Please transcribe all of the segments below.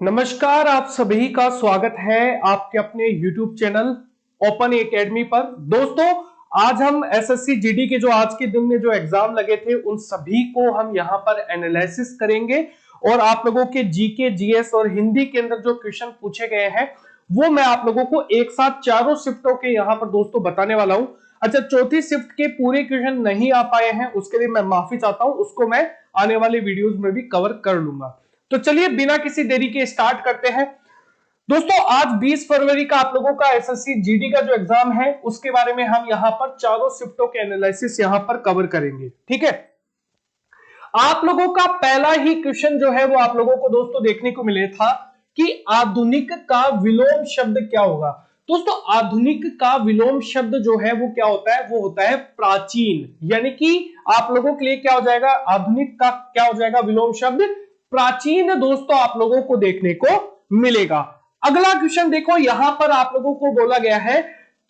नमस्कार, आप सभी का स्वागत है आपके अपने YouTube चैनल ओपन एकेडमी पर। दोस्तों, आज हम एसएससी जीडी के जो आज के दिन में जो एग्जाम लगे थे उन सभी को हम यहां पर एनालिसिस करेंगे और आप लोगों के जीके, जीएस और हिंदी के अंदर जो क्वेश्चन पूछे गए हैं वो मैं आप लोगों को एक साथ चारों शिफ्टों के यहां पर दोस्तों बताने वाला हूं। अच्छा, चौथी शिफ्ट के पूरे क्वेश्चन नहीं आ पाए हैं, उसके लिए मैं माफी चाहता हूं, उसको मैं आने वाले वीडियोज में भी कवर कर लूंगा। तो चलिए बिना किसी देरी के स्टार्ट करते हैं। दोस्तों, आज 20 फरवरी का आप लोगों का एसएससी जीडी का जो एग्जाम है उसके बारे में हम यहां पर चारों शिफ्टों के एनालिसिस यहां पर कवर करेंगे। ठीक है, आप लोगों का पहला ही क्वेश्चन जो है वो आप लोगों को दोस्तों देखने को मिले था कि आधुनिक का विलोम शब्द क्या होगा। दोस्तों, आधुनिक का विलोम शब्द जो है वो क्या होता है, वो होता है प्राचीन। यानी कि आप लोगों के लिए क्या हो जाएगा, आधुनिक का क्या हो जाएगा विलोम शब्द प्राचीन। दोस्तों, आप लोगों को देखने को मिलेगा। अगला क्वेश्चन देखो, यहां पर आप लोगों को बोला गया है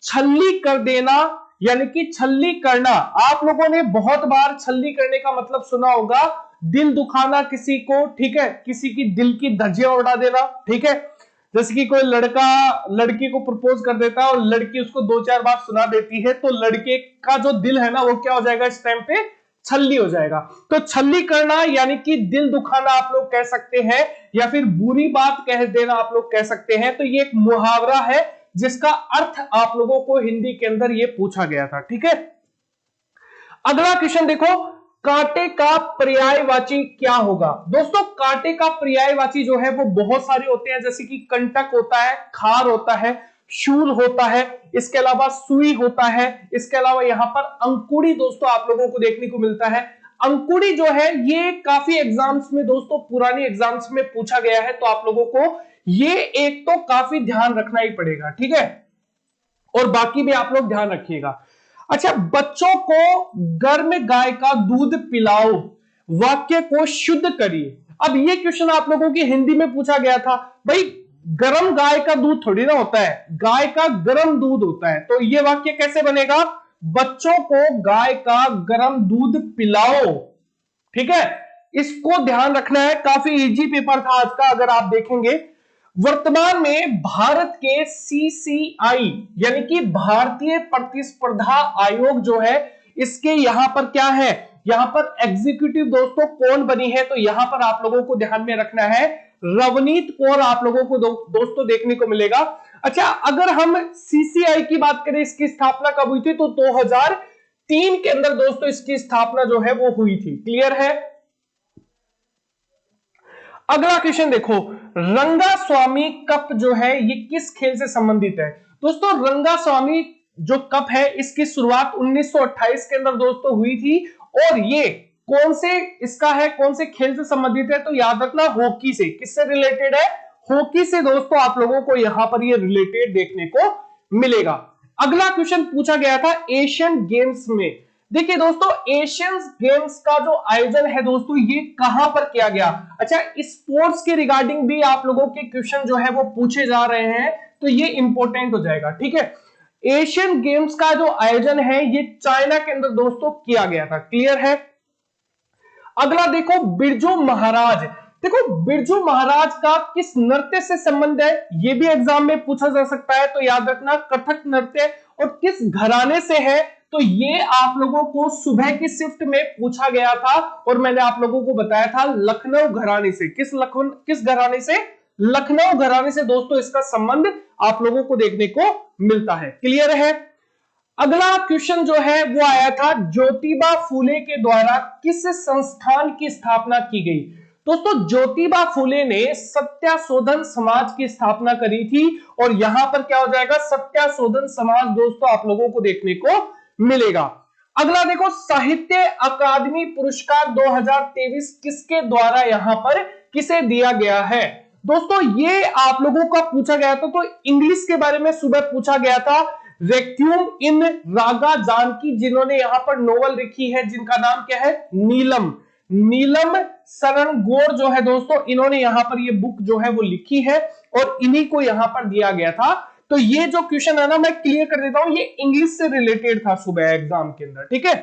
छल्ली कर देना, यानी कि छल्ली करना। आप लोगों ने बहुत बार छल्ली करने का मतलब सुना होगा, दिल दुखाना किसी को, ठीक है, किसी की दिल की धज्जियां उड़ा देना। ठीक है, जैसे कि कोई लड़का लड़की को प्रपोज कर देता है और लड़की उसको दो चार बार सुना देती है तो लड़के का जो दिल है ना वो क्या हो जाएगा, इस टाइम पे छल्ली हो जाएगा। तो छल्ली करना यानी कि दिल दुखाना आप लोग कह सकते हैं, या फिर बुरी बात कह देना आप लोग कह सकते हैं। तो ये एक मुहावरा है जिसका अर्थ आप लोगों को हिंदी के अंदर ये पूछा गया था। ठीक है, अगला क्वेश्चन देखो, कांटे का पर्यायवाची क्या होगा। दोस्तों, कांटे का पर्यायवाची जो है वो बहुत सारे होते हैं, जैसे कि कंटक होता है, खार होता है, शूल होता है, इसके अलावा सुई होता है, इसके अलावा यहां पर अंकुड़ी दोस्तों आप लोगों को देखने को मिलता है। अंकुड़ी जो है ये काफी एग्जाम्स में दोस्तों, पुराने एग्जाम्स में पूछा गया है, तो आप लोगों को ये एक तो काफी ध्यान रखना ही पड़ेगा। ठीक है, और बाकी भी आप लोग ध्यान रखिएगा। अच्छा, बच्चों को गर्म गाय का दूध पिलाओ, वाक्य को शुद्ध करिए। अब ये क्वेश्चन आप लोगों की हिंदी में पूछा गया था। भाई, गर्म गाय का दूध थोड़ी ना होता है, गाय का गर्म दूध होता है। तो ये वाक्य कैसे बनेगा, बच्चों को गाय का गर्म दूध पिलाओ। ठीक है, इसको ध्यान रखना है, काफी इजी पेपर था आज का। अगर आप देखेंगे, वर्तमान में भारत के सीसीआई यानी कि भारतीय प्रतिस्पर्धा आयोग जो है, इसके यहां पर क्या है, यहां पर एग्जीक्यूटिव दोस्तों कौन बनी है, तो यहां पर आप लोगों को ध्यान में रखना है रवनीत कौर आप लोगों को दोस्तों देखने को मिलेगा। अच्छा, अगर हम सीसीआई की बात करें, इसकी स्थापना कब हुई थी, तो 2003 के अंदर दोस्तों इसकी स्थापना जो है वो हुई थी। क्लियर है। अगला क्वेश्चन देखो, रंगा स्वामी कप जो है ये किस खेल से संबंधित है। दोस्तों, रंगा स्वामी जो कप है इसकी शुरुआत 1928 के अंदर दोस्तों हुई थी, और ये कौन से इसका है, कौन से खेल से संबंधित है, तो याद रखना हॉकी से। किससे रिलेटेड है, हॉकी से दोस्तों आप लोगों को यहां पर ये रिलेटेड देखने को मिलेगा। अगला क्वेश्चन पूछा गया था एशियन गेम्स में। देखिए दोस्तों, एशियन गेम्स का जो आयोजन है दोस्तों ये कहां पर किया गया। अच्छा, स्पोर्ट्स के रिगार्डिंग भी आप लोगों के क्वेश्चन जो है वो पूछे जा रहे हैं, तो ये इंपॉर्टेंट हो जाएगा। ठीक है, एशियन गेम्स का जो आयोजन है ये चाइना के अंदर दोस्तों किया गया था। क्लियर है। अगला देखो, बिरजू महाराज। देखो, बिरजू महाराज का किस नृत्य से संबंध है, ये भी एग्जाम में पूछा जा सकता है, तो याद रखना कथक नृत्य। और किस घराने से है, तो ये आप लोगों को सुबह की शिफ्ट में पूछा गया था, और मैंने आप लोगों को बताया था लखनऊ घराने से। किस घराने से, लखनऊ घराने से दोस्तों इसका संबंध आप लोगों को देखने को मिलता है। क्लियर है। अगला क्वेश्चन जो है वो आया था, ज्योतिबा फूले के द्वारा किस संस्थान की स्थापना की गई। दोस्तों, ज्योतिबा फूले ने सत्याशोधन समाज की स्थापना करी थी, और यहां पर क्या हो जाएगा, सत्याशोधन समाज दोस्तों आप लोगों को देखने को मिलेगा। अगला देखो, साहित्य अकादमी पुरस्कार 2023 किसके द्वारा यहां पर किसे दिया गया है। दोस्तों, ये आप लोगों का पूछा गया था, तो इंग्लिश के बारे में सुबह पूछा गया था। रेक्यूम इन रागा जानकी, जिन्होंने यहां पर नोवेल लिखी है, जिनका नाम क्या है, नीलम शरण गौर जो है दोस्तों, इन्होंने यहां पर ये बुक जो है वो लिखी है, और इन्हीं को यहां पर दिया गया था। तो ये जो क्वेश्चन है ना, मैं क्लियर कर देता हूं, ये इंग्लिश से रिलेटेड था सुबह एग्जाम के अंदर। ठीक है।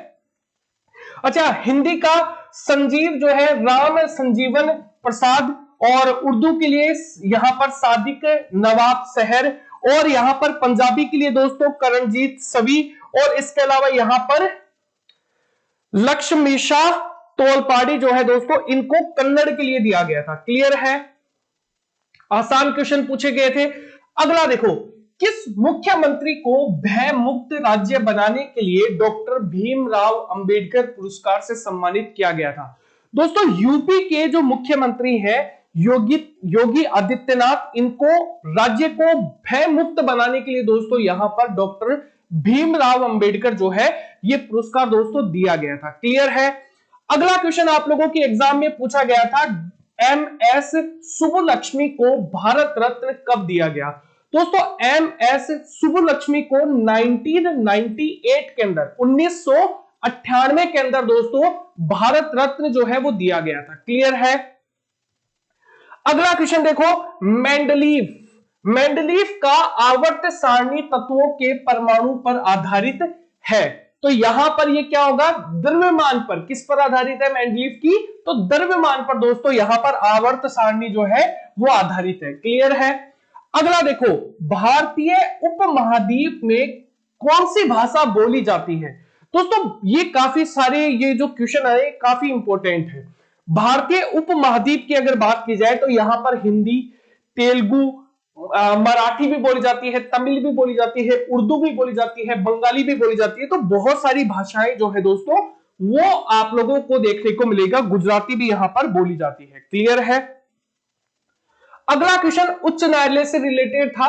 अच्छा, हिंदी का संजीव जो है राम संजीवन प्रसाद, और उर्दू के लिए यहां पर सादिक नवाब सहर, और यहां पर पंजाबी के लिए दोस्तों करणजीत सवी, और इसके अलावा यहां पर लक्ष्मीशा तोलपाड़ी जो है दोस्तों, इनको कन्नड़ के लिए दिया गया था। क्लियर है, आसान क्वेश्चन पूछे गए थे। अगला देखो, किस मुख्यमंत्री को भय मुक्त राज्य बनाने के लिए डॉक्टर भीमराव अंबेडकर पुरस्कार से सम्मानित किया गया था? दोस्तों यूपी के जो मुख्यमंत्री हैं योगी आदित्यनाथ, इनको राज्य को भय मुक्त बनाने के लिए दोस्तों यहां पर डॉक्टर भीमराव अंबेडकर जो है ये पुरस्कार दोस्तों दिया गया था। क्लियर है। अगला क्वेश्चन आप लोगों की एग्जाम में पूछा गया था, एमएस सुब्बुलक्ष्मी को भारत रत्न कब दिया गया? दोस्तों एमएस सुब्बुलक्ष्मी को 1998 के अंदर 1998 के अंदर दोस्तों भारत रत्न जो है वो दिया गया था। क्लियर है। अगला क्वेश्चन देखो, मेंडलीव का आवर्त सारणी तत्वों के परमाणु पर आधारित है, तो यहां पर ये क्या होगा? द्रव्यमान पर। किस पर आधारित है मेंडलीव की? तो द्रव्यमान पर दोस्तों यहां पर आवर्त सारणी जो है वो आधारित है। क्लियर है। अगला देखो, भारतीय उपमहाद्वीप में कौन सी भाषा बोली जाती है? दोस्तों ये काफी सारे ये जो क्वेश्चन है काफी इंपॉर्टेंट है। भारतीय उपमहाद्वीप की अगर बात की जाए तो यहां पर हिंदी, तेलुगु, मराठी भी बोली जाती है, तमिल भी बोली जाती है, उर्दू भी बोली जाती है, बंगाली भी बोली जाती है। तो बहुत सारी भाषाएं जो है दोस्तों वो आप लोगों को देखने को मिलेगा। गुजराती भी यहां पर बोली जाती है। क्लियर है। अगला क्वेश्चन उच्च न्यायालय से रिलेटेड था।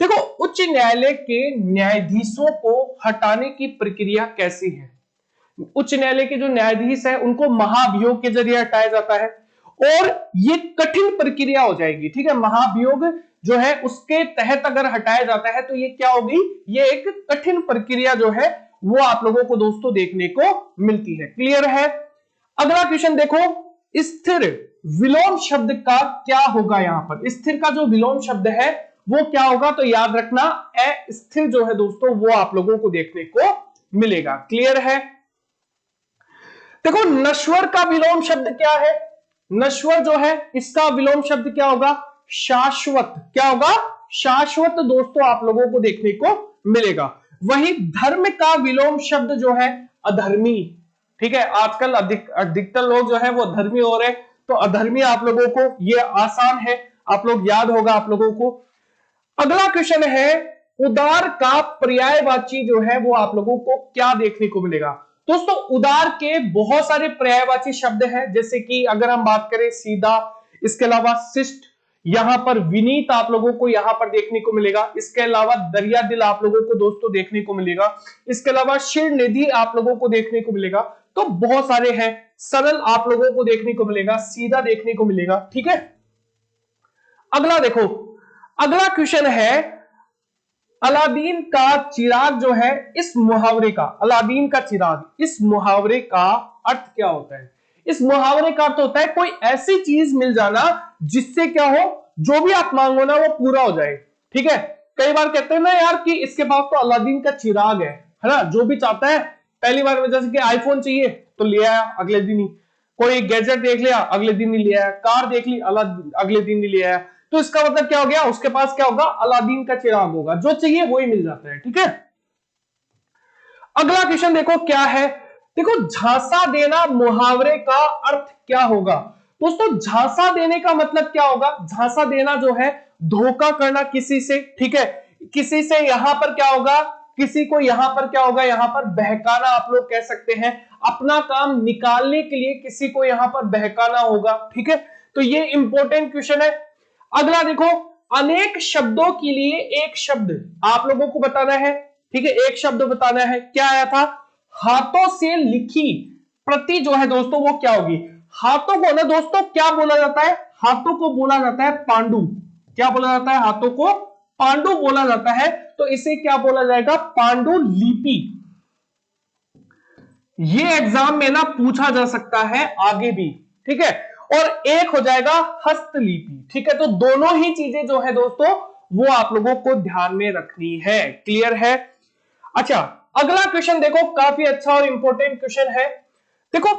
देखो उच्च न्यायालय के न्यायाधीशों को हटाने की प्रक्रिया कैसी है? उच्च न्यायालय के जो न्यायाधीश है उनको महाभियोग के जरिए हटाया जाता है, और ये कठिन प्रक्रिया हो जाएगी। ठीक है, महाभियोग जो है उसके तहत अगर हटाया जाता है तो ये क्या होगी? ये एक कठिन प्रक्रिया जो है वो आप लोगों को दोस्तों देखने को मिलती है। क्लियर है। अगला क्वेश्चन देखो, स्थिर विलोम शब्द का क्या होगा? यहां पर स्थिर का जो विलोम शब्द है वो क्या होगा? तो याद रखना अस्थिर जो है दोस्तों वो आप लोगों को देखने को मिलेगा। क्लियर है। देखो नश्वर का विलोम शब्द क्या है? नश्वर जो है इसका विलोम शब्द क्या होगा? शाश्वत। क्या होगा? शाश्वत दोस्तों आप लोगों को देखने को मिलेगा। वही धर्म का विलोम शब्द जो है अधर्मी। ठीक है, आजकल अधिकतर लोग जो है वो धर्मी हो रहे हैं, तो अधर्मी आप लोगों को ये आसान है, आप लोग याद होगा आप लोगों को। अगला क्वेश्चन है, उदार का पर्यायवाची जो है वो आप लोगों को क्या देखने को मिलेगा? दोस्तों उदार के बहुत सारे पर्यायवाची शब्द हैं, जैसे कि अगर हम बात करें सीधा, इसके अलावा शिष्ट, यहां पर विनीत आप लोगों को यहां पर देखने को मिलेगा, इसके अलावा दरिया दिल आप लोगों को दोस्तों देखने को मिलेगा, इसके अलावा शिर निधि आप लोगों को देखने को मिलेगा। तो बहुत सारे हैं। सरल आप लोगों को देखने को मिलेगा, सीधा देखने को मिलेगा। ठीक है। अगला देखो, अगला क्वेश्चन है, अलादीन का चिराग जो है, इस मुहावरे का, अलादीन का चिराग, इस मुहावरे का अर्थ क्या होता है? इस मुहावरे का अर्थ होता है कोई ऐसी चीज मिल जाना जिससे क्या हो, जो भी आप मांगो ना वो पूरा हो जाए। ठीक है, कई बार कहते हैं ना यार कि इसके पास तो अलादीन का चिराग है ना, जो भी चाहता है पहली बार में, जैसे कि आईफोन चाहिए तो ले आया अगले दिन ही, कोई गैजेट देख लिया अगले दिन ही ले आया, कार देख ली अगले दिन ही ले आया। तो इसका मतलब क्या हो गया? उसके पास क्या होगा? अलादीन का चिराग होगा, जो चाहिए वही मिल जाता है। ठीक है। अगला क्वेश्चन देखो क्या है। देखो झांसा देना मुहावरे का अर्थ क्या होगा? दोस्तों झांसा देने का मतलब क्या होगा? झांसा देना जो है धोखा करना किसी से। ठीक है, किसी से यहां पर क्या होगा? किसी को यहां पर क्या होगा? यहां पर बहकाना आप लोग कह सकते हैं, अपना काम निकालने के लिए किसी को यहां पर बहकाना होगा। ठीक है, तो ये इंपॉर्टेंट क्वेश्चन है। अगला देखो, अनेक शब्दों के लिए एक शब्द आप लोगों को बताना है। ठीक है, एक शब्द बताना है। क्या आया था? हाथों से लिखी प्रति जो है दोस्तों वो क्या होगी? हाथों को ना दोस्तों क्या बोला जाता है? हाथों को बोला जाता है पांडु। क्या बोला जाता है? हाथों को पांडु बोला जाता है। तो इसे क्या बोला जाएगा? पांडु लिपि। ये एग्जाम में ना पूछा जा सकता है आगे भी। ठीक है, और एक हो जाएगा हस्तलिपि। ठीक है, तो दोनों ही चीजें जो है दोस्तों वो आप लोगों को ध्यान में रखनी है। क्लियर है। अच्छा, अगला क्वेश्चन देखो, काफी अच्छा और इंपॉर्टेंट क्वेश्चन है। देखो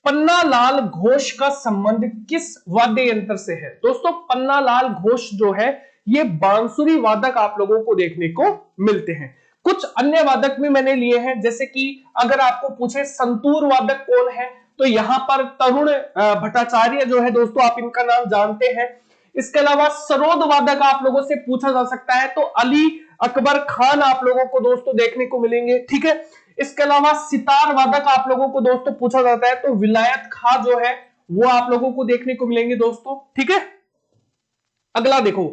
पन्नालाल घोष का संबंध किस वाद्य यंत्र से है? दोस्तों पन्नालाल घोष जो है ये बांसुरी वादक आप लोगों को देखने को मिलते हैं। कुछ अन्य वादक भी मैंने लिए हैं, जैसे कि अगर आपको पूछे संतूर वादक कौन है, तो यहां पर तरुण भट्टाचार्य जो है दोस्तों, आप इनका नाम जानते हैं। इसके अलावा सरोद वादक आप लोगों से पूछा जा सकता है, तो अली अकबर खान आप लोगों को दोस्तों देखने को मिलेंगे, ठीक है। इसके अलावा सितार वादक आप लोगों को दोस्तों पूछा जाता है, तो विलायत खां जो है वो आप लोगों को देखने को मिलेंगे दोस्तों, ठीक है। अगला देखो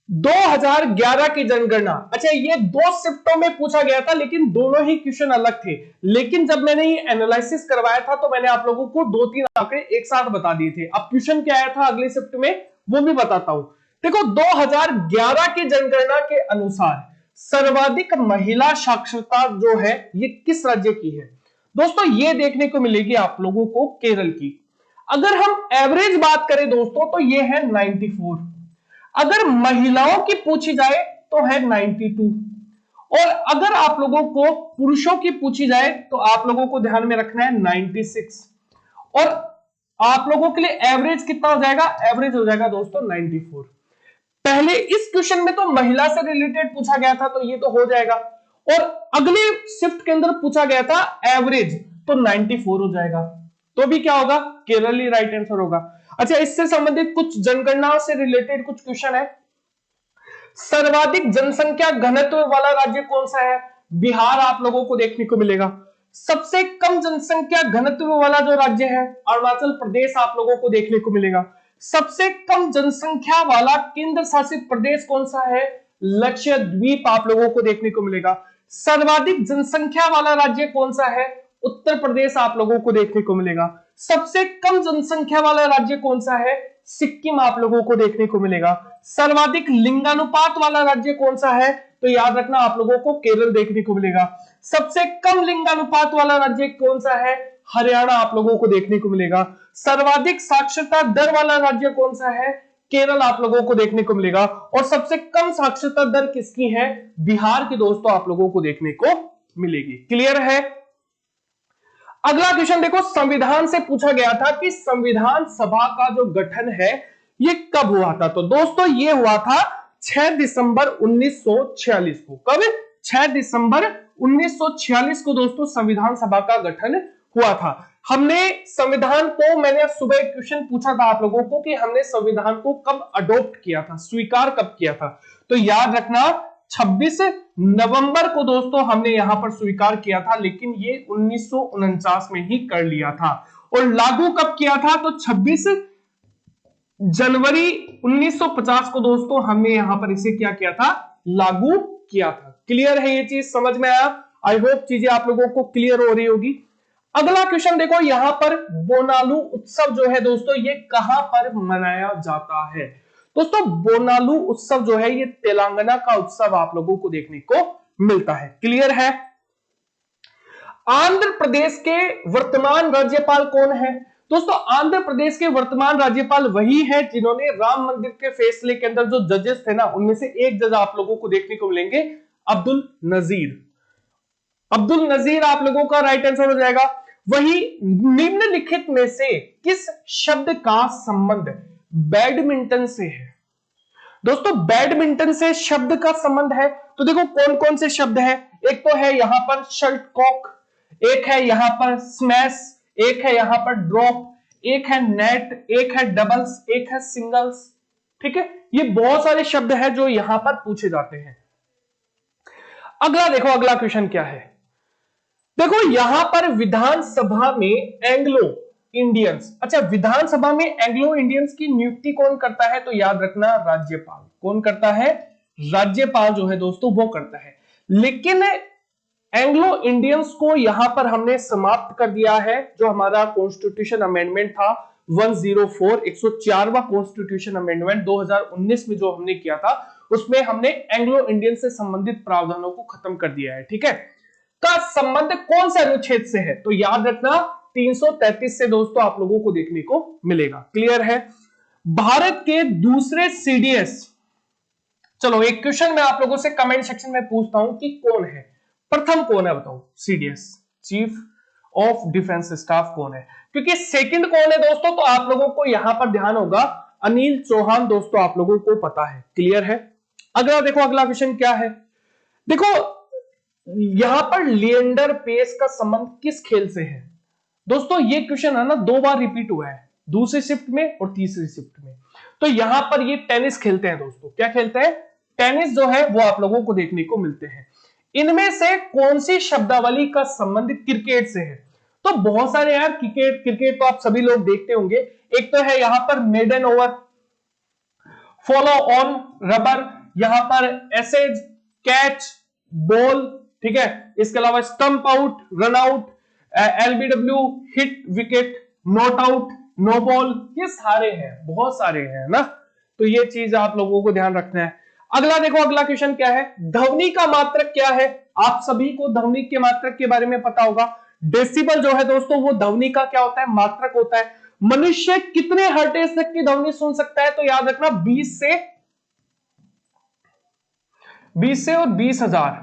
2011 की जनगणना। अच्छा ये दो शिफ्टों में पूछा गया था, लेकिन दोनों ही क्वेश्चन अलग थे। लेकिन जब मैंने ये एनालिसिस करवाया था तो मैंने आप लोगों को 2-3 आंकड़े एक साथ बता दिए थे। अब क्वेश्चन क्या आया था अगली शिफ्ट में वो भी बताता हूं। देखो 2011 की जनगणना के अनुसार सर्वाधिक महिला साक्षरता जो है ये किस राज्य की है? दोस्तों ये देखने को मिलेगी आप लोगों को केरल की। अगर हम एवरेज बात करें दोस्तों तो ये है 94। अगर महिलाओं की पूछी जाए तो है 92, और अगर आप लोगों को पुरुषों की पूछी जाए तो आप लोगों को ध्यान में रखना है 96, और आप लोगों के लिए एवरेज कितना हो जाएगा? एवरेज हो जाएगा दोस्तों 94। पहले इस क्वेश्चन में तो महिला से रिलेटेड पूछा गया था, तो ये तो हो जाएगा, और अगले शिफ्ट के अंदर पूछा गया था एवरेज, तो 94 हो जाएगा, तो भी क्या होगा? केरल ही राइट आंसर होगा। अच्छा इससे संबंधित कुछ जनगणना से रिलेटेड कुछ क्वेश्चन है। सर्वाधिक जनसंख्या घनत्व वाला राज्य कौन सा है? बिहार आप लोगों को देखने को मिलेगा। सबसे कम जनसंख्या घनत्व वाला जो राज्य है अरुणाचल प्रदेश आप लोगों को देखने को मिलेगा। सबसे कम जनसंख्या वाला केंद्र शासित प्रदेश कौन सा है? लक्षद्वीप आप लोगों को देखने को मिलेगा। सर्वाधिक जनसंख्या वाला राज्य कौन सा है? उत्तर प्रदेश आप लोगों को देखने को मिलेगा। सबसे कम जनसंख्या वाला राज्य कौन सा है? सिक्किम आप लोगों को देखने को मिलेगा। सर्वाधिक लिंगानुपात वाला राज्य कौन सा है? तो याद रखना आप लोगों को केरल देखने को मिलेगा। सबसे कम लिंगानुपात वाला राज्य कौन सा है? हरियाणा आप लोगों को देखने को मिलेगा। सर्वाधिक साक्षरता दर वाला राज्य कौन सा है? केरल आप लोगों को देखने को मिलेगा। और सबसे कम साक्षरता दर किसकी है? बिहार की दोस्तों आप लोगों को देखने को मिलेगी। क्लियर है? अगला क्वेश्चन देखो, संविधान से पूछा गया था कि संविधान सभा का जो गठन है ये कब हुआ था? तो दोस्तों ये हुआ था 6 दिसंबर 1946 को। कब? 6 दिसंबर 1946 को दोस्तों संविधान सभा का गठन हुआ था। हमने संविधान को, मैंने सुबह एक क्वेश्चन पूछा था आप लोगों को कि हमने संविधान को कब अडॉप्ट किया था, स्वीकार कब किया था? तो याद रखना 26 नवंबर को दोस्तों हमने यहां पर स्वीकार किया था, लेकिन ये 1949 में ही कर लिया था। और लागू कब किया था? तो 26 जनवरी 1950 को दोस्तों हमने यहां पर इसे क्या किया था? लागू किया था। क्लियर है? ये चीज समझ में आया? आई होप चीजें आप लोगों को क्लियर हो रही होगी। अगला क्वेश्चन देखो, यहां पर बोनालू उत्सव जो है दोस्तों ये कहां पर मनाया जाता है? दोस्तों बोनालू उत्सव जो है ये तेलंगाना का उत्सव आप लोगों को देखने को मिलता है। क्लियर है? आंध्र प्रदेश के वर्तमान राज्यपाल कौन है? दोस्तों आंध्र प्रदेश के वर्तमान राज्यपाल वही है जिन्होंने राम मंदिर के फैसले के अंदर जो जजेस थे ना, उनमें से एक जज आप लोगों को देखने को मिलेंगे, अब्दुल नजीर। अब्दुल नजीर आप लोगों का राइट आंसर हो जाएगा। वही निम्नलिखित में से किस शब्द का संबंध बैडमिंटन से है? दोस्तों बैडमिंटन से शब्द का संबंध है, तो देखो कौन कौन से शब्द है। एक तो है यहां पर शटलकॉक, एक है यहां पर स्मैश, एक है यहां पर ड्रॉप, एक है नेट, एक है डबल्स, एक है सिंगल्स। ठीक है, ये बहुत सारे शब्द हैं जो यहां पर पूछे जाते हैं। अगला देखो, अगला क्वेश्चन क्या है। देखो यहां पर विधानसभा में एंग्लो इंडियंस, अच्छा विधानसभा में एंग्लो इंडियंस की नियुक्ति कौन करता है? तो याद रखना राज्यपाल। कौन करता है? राज्यपाल जो है दोस्तों वो करता है। लेकिन एंग्लो इंडियंस को यहां पर हमने समाप्त कर दिया है। जो हमारा कॉन्स्टिट्यूशन अमेंडमेंट था 104 104वां कॉन्स्टिट्यूशन अमेंडमेंट 2019 में जो हमने किया था, उसमें हमने एंग्लो इंडियन से संबंधित प्रावधानों को खत्म कर दिया है। ठीक है, का संबंध कौन से अनुच्छेद से है? तो याद रखना 333 से दोस्तों आप लोगों को देखने को मिलेगा। क्लियर है? भारत के दूसरे सीडीएस, चलो एक क्वेश्चन मैं आप लोगों से कमेंट सेक्शन में पूछता हूं कि कौन है, प्रथम कौन है बताओ? CDS chief of defence staff कौन है, क्योंकि सेकंड कौन है दोस्तों, तो आप लोगों को यहां पर ध्यान होगा अनिल चौहान, दोस्तों आप लोगों को पता है, क्लियर है। अगला देखो, अगला क्वेश्चन क्या है, देखो यहां पर लिएंडर पेस का संबंध किस खेल से है। दोस्तों ये क्वेश्चन है ना 2 बार रिपीट हुआ है, दूसरी शिफ्ट में और तीसरी शिफ्ट में। तो यहां पर ये टेनिस खेलते हैं दोस्तों, क्या खेलते हैं, टेनिस जो है वो आप लोगों को देखने को मिलते हैं। इनमें से कौन सी शब्दावली का संबंध क्रिकेट से है, तो बहुत सारे यार, क्रिकेट क्रिकेट तो आप सभी लोग देखते होंगे। एक तो है यहां पर maiden over, follow on, rubber, यहां पर एसेज, कैच, बॉल, ठीक है। इसके अलावा stump out, run out, LBW, hit wicket, not out, no ball, ये सारे हैं, बहुत सारे हैं ना। तो ये चीज आप लोगों को ध्यान रखना है। अगला देखो, अगला क्वेश्चन क्या है, ध्वनि का मात्रक क्या है। आप सभी को ध्वनि के मात्रक के बारे में पता होगा। डेसिबल जो है दोस्तों वो ध्वनि का क्या होता है, मात्रक होता है। मनुष्य कितने हर्टेज तक की ध्वनि सुन सकता है, तो याद रखना 20 से और 20,000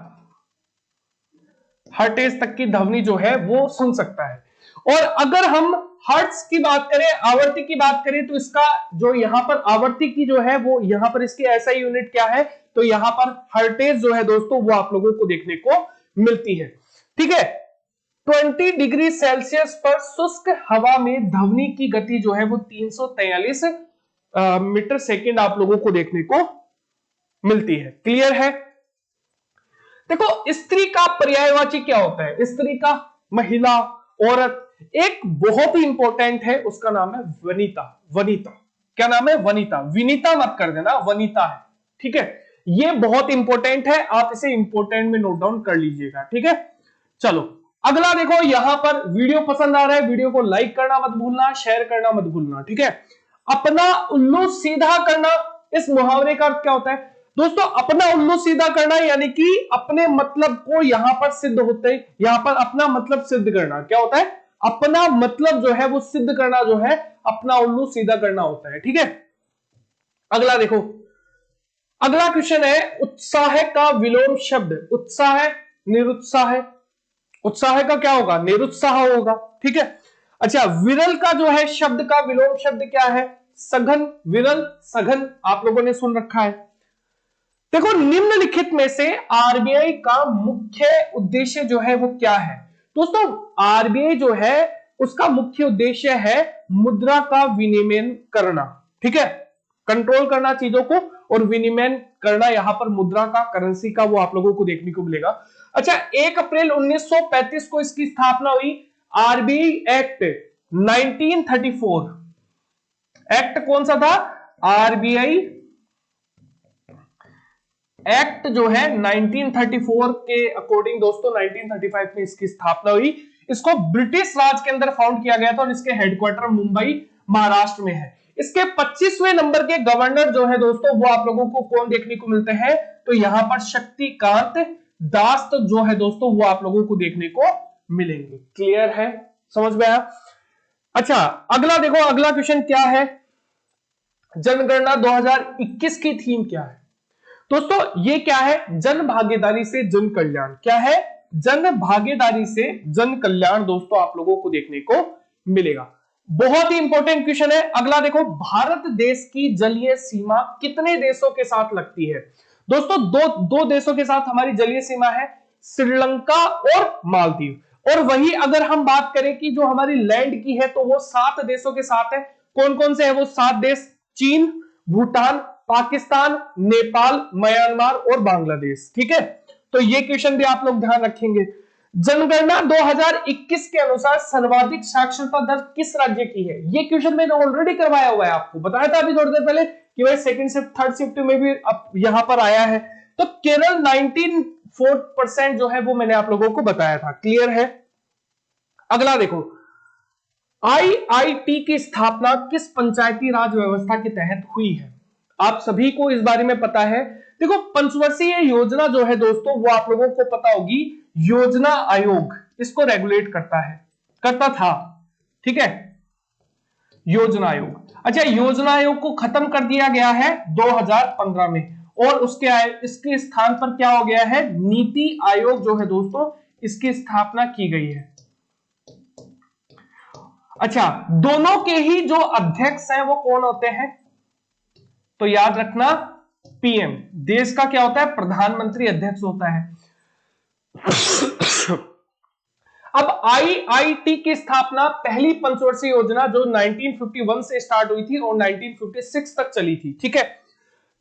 हर्टेज तक की ध्वनि जो है वो सुन सकता है। और अगर हम हर्ट्ज की बात करें, आवर्ती की बात करें, तो इसका जो यहां पर आवर्ती की जो है वो यहां पर इसकी ऐसा यूनिट क्या है, तो यहां पर हर्टेज जो है दोस्तों वो आप लोगों को देखने को मिलती है, ठीक है। 20 डिग्री सेल्सियस पर शुष्क हवा में ध्वनि की गति जो है वो 343 मीटर सेकेंड आप लोगों को देखने को मिलती है, क्लियर है। देखो स्त्री का पर्यायवाची क्या होता है, स्त्री का, महिला, औरत, एक बहुत ही इंपॉर्टेंट है, उसका नाम है वनिता। वनिता क्या नाम है, वनिता, विनीता मत कर देना, वनिता है, ठीक है। ये बहुत इंपॉर्टेंट है, आप इसे इंपॉर्टेंट में नोट डाउन कर लीजिएगा, ठीक है। चलो अगला देखो, यहां पर वीडियो पसंद आ रहा है, वीडियो को लाइक करना मत भूलना, शेयर करना मत भूलना, ठीक है। अपना उल्लू सीधा करना, इस मुहावरे का अर्थ क्या होता है दोस्तों, अपना उल्लू सीधा करना, यानी कि अपने मतलब को यहां पर सिद्ध होते, यहां पर अपना मतलब सिद्ध करना क्या होता है, अपना मतलब जो है वो सिद्ध करना जो है अपना उल्लू सीधा करना होता है, ठीक है। अगला देखो, अगला क्वेश्चन है, उत्साह का विलोम शब्द, उत्साह, निरुत्साह, उत्साह का क्या होगा, निरुत्साह होगा, ठीक है। अच्छा, विरल का जो है शब्द का विलोम शब्द क्या है, सघन, विरल, सघन, आप लोगों ने सुन रखा है। देखो निम्नलिखित में से आरबीआई का मुख्य उद्देश्य जो है वो क्या है, दोस्तों आरबीआई जो है उसका मुख्य उद्देश्य है मुद्रा का विनिमय करना, ठीक है, कंट्रोल करना चीजों को और विनिमय करना, यहां पर मुद्रा का, करेंसी का, वो आप लोगों को देखने को मिलेगा। अच्छा, 1 अप्रैल 1935 को इसकी स्थापना हुई। आरबीआई एक्ट 1934, एक्ट कौन सा था, आरबीआई एक्ट जो है 1934 के अकॉर्डिंग दोस्तों 1935 में इसकी स्थापना हुई। इसको ब्रिटिश राज के अंदर फाउंड किया गया था और इसके हेडक्वार्टर मुंबई महाराष्ट्र में है। इसके 25वें नंबर के गवर्नर जो है दोस्तों वो आप लोगों को कौन देखने को मिलते हैं, तो यहां पर शक्तिकांत दास जो है दोस्तों वो आप लोगों को देखने को मिलेंगे, क्लियर है, समझ में आया। अच्छा अगला देखो, अगला क्वेश्चन क्या है, जनगणना 2021 की थीम क्या है। दोस्तों ये क्या है, जन भागीदारी से जन कल्याण, क्या है, जन भागीदारी से जन कल्याण, दोस्तों आप लोगों को देखने को मिलेगा। बहुत ही इंपॉर्टेंट क्वेश्चन है। अगला देखो, भारत देश की जलीय सीमा कितने देशों के साथ लगती है, दोस्तों दो देशों के साथ हमारी जलीय सीमा है, श्रीलंका और मालदीव। और वही अगर हम बात करें कि जो हमारी लैंड की है तो वो 7 देशों के साथ है। कौन कौन से है वो 7 देश, चीन, भूटान, पाकिस्तान, नेपाल, म्यांमार और बांग्लादेश, ठीक है। तो ये क्वेश्चन भी आप लोग ध्यान रखेंगे। जनगणना 2021 के अनुसार सर्वाधिक साक्षरता दर किस राज्य की है, ये क्वेश्चन मैंने ऑलरेडी करवाया हुआ है, आपको बताया था अभी थोड़ी देर पहले कि भाई सेकंड शिफ्ट थर्ड शिफ्ट में भी अब यहां पर आया है। तो केरल 19% जो है वो मैंने आप लोगों को बताया था, क्लियर है। अगला देखो, आईआईटी की स्थापना किस पंचायती राज व्यवस्था के तहत हुई है, आप सभी को इस बारे में पता है। देखो पंचवर्षीय योजना जो है दोस्तों वो आप लोगों को पता होगी, योजना आयोग इसको रेगुलेट करता है, करता था, ठीक है, योजना आयोग। अच्छा, योजना आयोग को खत्म कर दिया गया है 2015 में और इसके स्थान पर क्या हो गया है, नीति आयोग जो है दोस्तों इसकी स्थापना की गई है, अच्छा, दोनों के ही जो अध्यक्ष हैं वो कौन होते हैं? तो याद रखना पीएम, देश का क्या होता है? प्रधानमंत्री अध्यक्ष होता है। अब आईआईटी की स्थापना, पहली पंचवर्षीय योजना जो 1951 से स्टार्ट हुई थी और 1956 तक चली थी, ठीक है।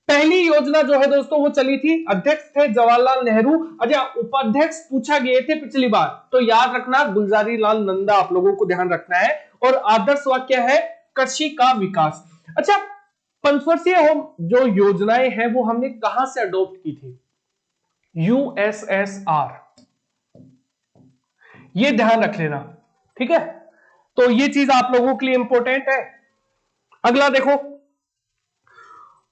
पहली योजना जो है दोस्तों वो चली थी, अध्यक्ष थे जवाहरलाल नेहरू। अच्छा, उपाध्यक्ष पूछा गए थे पिछली बार, तो याद रखना गुलजारी लाल नंदा, आप लोगों को ध्यान रखना है। और आदर्श वाक्य है कृषि का विकास। अच्छा, पंचवर्षीय जो योजनाएं हैं वो हमने कहां से अडॉप्ट की थी? यूएसएसआर, ये ध्यान रख लेना, ठीक है। तो ये चीज आप लोगों के लिए इंपॉर्टेंट है। अगला देखो,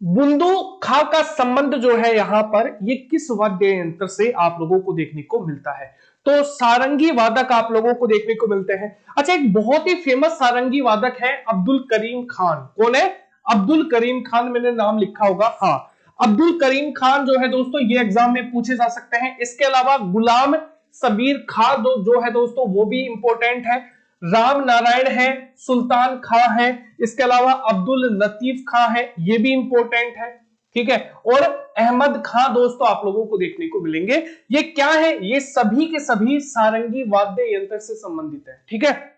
बुंदू-खा का संबंध जो है यहां पर, ये किस वाद्य यंत्र से आप लोगों को देखने को मिलता है? तो सारंगी वादक आप लोगों को देखने को मिलते हैं। अच्छा, एक बहुत ही फेमस सारंगी वादक है अब्दुल करीम खान। कौन है? अब्दुल करीम खान, मैंने नाम लिखा होगा, हाँ, अब्दुल करीम खान जो है दोस्तों, ये एग्जाम में पूछे जा सकते हैं। इसके अलावा गुलाम सबीर खां जो है दोस्तों, वो भी इंपॉर्टेंट है। राम नारायण है, सुल्तान खां है, इसके अलावा अब्दुल लतीफ खां है, ये भी इंपॉर्टेंट है, ठीक है। और अहमद खां दोस्तों आप लोगों को देखने को मिलेंगे। ये क्या है? ये सभी के सभी सारंगी वाद्य यंत्र से संबंधित है, ठीक है।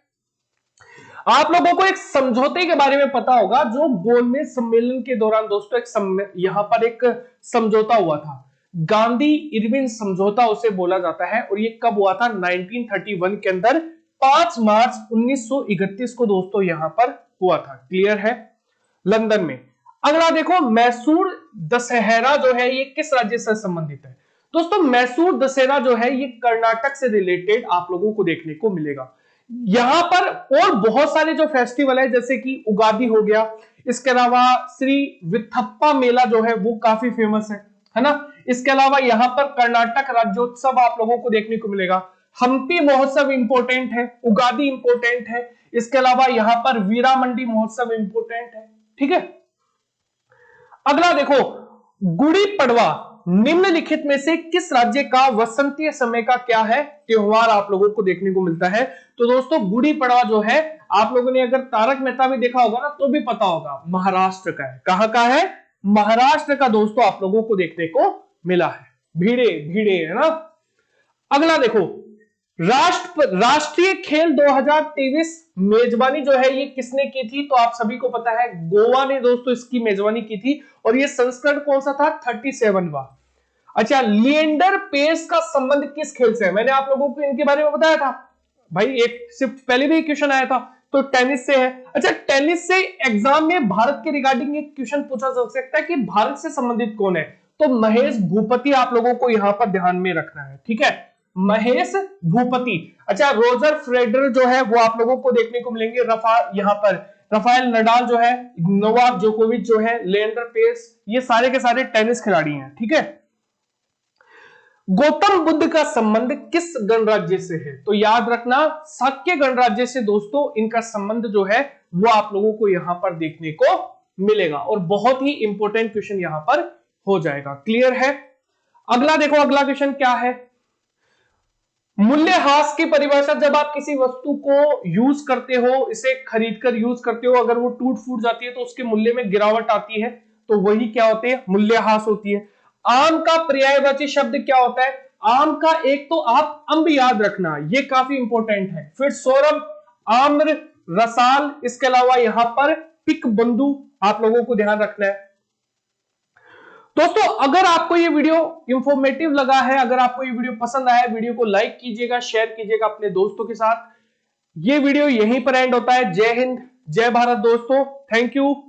आप लोगों को एक समझौते के बारे में पता होगा, जो गोलमेज सम्मेलन के दौरान दोस्तों यहां पर एक समझौता हुआ था, गांधी इरविन समझौता उसे बोला जाता है। और ये कब हुआ था? 1931 के अंदर 5 मार्च 1931 को दोस्तों यहां पर हुआ था। क्लियर है? लंदन में। अगला देखो, मैसूर दशहरा जो है ये किस राज्य से संबंधित है? दोस्तों मैसूर दशहरा जो है ये कर्नाटक से रिलेटेड आप लोगों को देखने को मिलेगा। यहां पर और बहुत सारे जो फेस्टिवल है, जैसे कि उगादी हो गया, इसके अलावा श्री विथप्पा मेला जो है वो काफी फेमस है ना। इसके अलावा यहां पर कर्नाटक राज्योत्सव आप लोगों को देखने को मिलेगा। हम्पी महोत्सव इंपोर्टेंट है, उगादी इंपोर्टेंट है, इसके अलावा यहां पर वीरामंडी महोत्सव इंपोर्टेंट है, ठीक है। अगला देखो, गुड़ी पड़वा निम्नलिखित में से किस राज्य का वसंतीय समय का क्या है? त्योहार आप लोगों को देखने को मिलता है। तो दोस्तों गुड़ी पड़वा जो है, आप लोगों ने अगर तारक मेहता में देखा होगा ना, तो भी पता होगा, महाराष्ट्र का है। कहां का है? महाराष्ट्र का दोस्तों आप लोगों को देखने को मिला है। भीड़े भीड़े, है ना। अगला देखो, राष्ट्रीय खेल 2023 मेजबानी जो है ये किसने की थी? तो आप सभी को पता है, गोवा ने दोस्तों इसकी मेजबानी की थी। और ये संस्करण कौन सा था? 37वां। अच्छा, लिएंडर पेस का संबंध किस खेल से है? मैंने आप लोगों को इनके बारे में बताया था भाई, एक सिर्फ पहले भी क्वेश्चन आया था, तो टेनिस से है। अच्छा, टेनिस से एग्जाम में भारत के रिगार्डिंग एक क्वेश्चन पूछा जा सकता है कि भारत से संबंधित कौन है? तो महेश भूपति आप लोगों को यहां पर ध्यान में रखना है, ठीक है, महेश भूपति। अच्छा, रोजर फेडरर जो है वो आप लोगों को देखने को मिलेंगे। यहां पर राफेल नडाल जो है, नोवाक जोकोविच जो है, लिएंडर पेस, ये सारे के सारे टेनिस खिलाड़ी हैं, ठीक है। गौतम बुद्ध का संबंध किस गणराज्य से है? तो याद रखना शाक्य गणराज्य से दोस्तों इनका संबंध जो है वो आप लोगों को यहां पर देखने को मिलेगा। और बहुत ही इंपॉर्टेंट क्वेश्चन यहां पर हो जाएगा। क्लियर है? अगला देखो, अगला क्वेश्चन क्या है? मूल्यह्रास की परिभाषा, जब आप किसी वस्तु को यूज करते हो, इसे खरीदकर यूज करते हो, अगर वो टूट फूट जाती है तो उसके मूल्य में गिरावट आती है, तो वही क्या होते हैं? मूल्यह्रास होती है। आम का पर्यायवाची शब्द क्या होता है? आम का एक तो आप अंब याद रखना, ये काफी इंपॉर्टेंट है। फिर सौरभ, आम्र, रसाल, इसके अलावा यहां पर पिक बंधु आप लोगों को ध्यान रखना है। दोस्तों अगर आपको ये वीडियो इंफॉर्मेटिव लगा है, अगर आपको ये वीडियो पसंद आया है, वीडियो को लाइक कीजिएगा, शेयर कीजिएगा अपने दोस्तों के साथ। ये वीडियो यहीं पर एंड होता है। जय हिंद, जय भारत दोस्तों, थैंक यू।